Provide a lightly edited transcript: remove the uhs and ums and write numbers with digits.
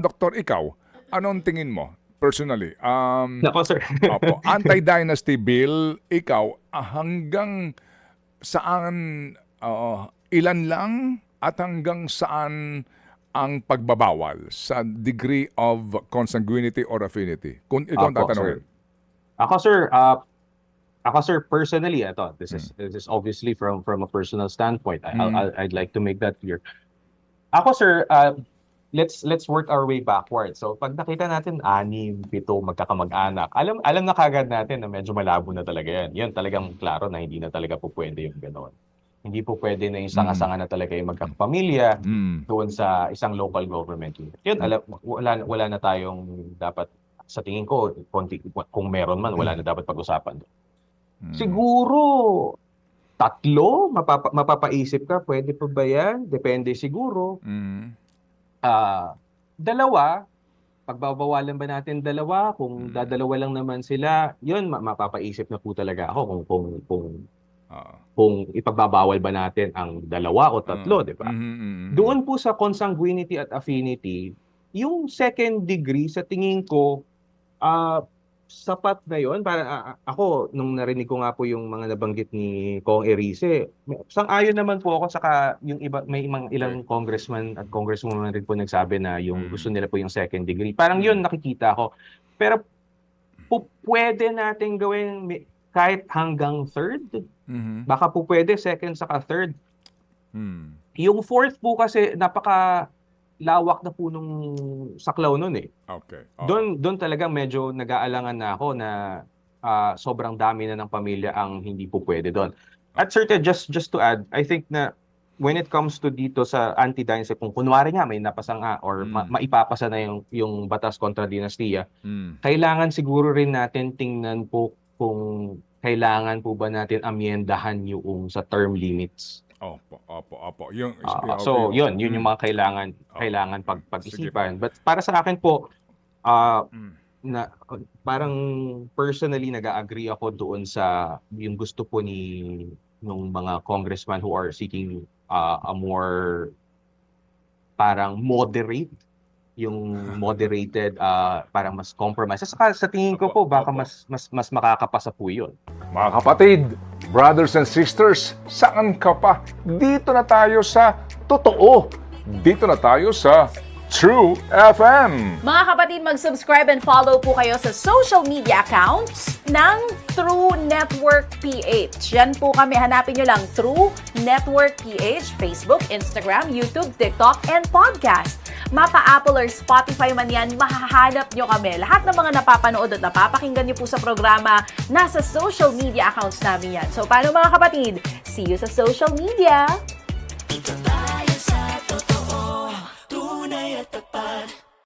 Doktor, ikaw, anong tingin mo personally? Nako, sir. Opo, anti-dynasty bill, ikaw, hanggang saan, ilan lang at hanggang saan ang pagbabawal sa degree of consanguinity or affinity? Kung ikaw ang Apo, tatanungin. sir. Ako, sir, personally, this is obviously from a personal standpoint. I'd like to make that clear. Ako, sir, let's work our way backwards. So, pag nakita natin 6, 7 magkakamag-anak, alam na kagad natin na medyo malabo na talaga yan. Yan talagang klaro na hindi na talaga po pwede yung gano'n. Hindi po pwede na yung sanga-sanga na talaga yung magkakapamilya doon sa isang local government unit. Yun, wala na tayong dapat, sa tingin ko, kung meron man, wala na dapat pag-usapan doon. Siguro, 3, mapapaisip ka, pwede pa ba yan? Depende siguro. 2, pagbabawalan ba natin 2? Kung dadalawa lang naman sila, yun, mapapaisip na po talaga ako kung ipagbabawal ba natin ang 2 o 3, di ba? Doon po sa consanguinity at affinity, yung second degree, sa tingin ko, sapat na yun. Para ako, nung narinig ko nga po yung mga nabanggit ni Kong Erice, sang-ayon naman po ako, saka yung iba, may ilang congressman at congresswoman rin po nagsabi na yung gusto nila po yung second degree. Parang yun nakikita ko. Pero pwede natin gawin kahit hanggang 3rd. Baka po pwede second saka 3rd. Yung 4th po kasi lawak na po nung saklaw nun eh. Okay. Doon talagang medyo nag-aalangan na ako na sobrang dami na ng pamilya ang hindi po pwede doon. At certain, just to add, I think na when it comes to dito sa anti-dynasty, kung kunwari nga may napasa nga or maipapasa na yung batas kontra dinastiya, kailangan siguro rin natin tingnan po kung kailangan po ba natin amyendahan yung sa term limits. Opo. Yun yung mga kailangan pag-isipan. But para sa akin po, na parang personally nag-agree ako doon sa yung gusto po nung mga congressman who are seeking a more parang moderated, parang mas compromise. Saka sa tingin ko po baka mas makakapasa po yun. Mga kapatid, brothers and sisters, saan ka pa? Dito na tayo sa totoo. Dito na tayo sa True FM. Mga kapatid, mag-subscribe and follow po kayo sa social media accounts ng True Network PH. Yan po kami. Hanapin nyo lang True Network PH, Facebook, Instagram, YouTube, TikTok, and podcast. Mapa Apple or Spotify man yan, mahahanap nyo kami. Lahat ng mga napapanood at napapakinggan nyo po sa programa, nasa social media accounts namin yan. So, paano mga kapatid? See you sa social media!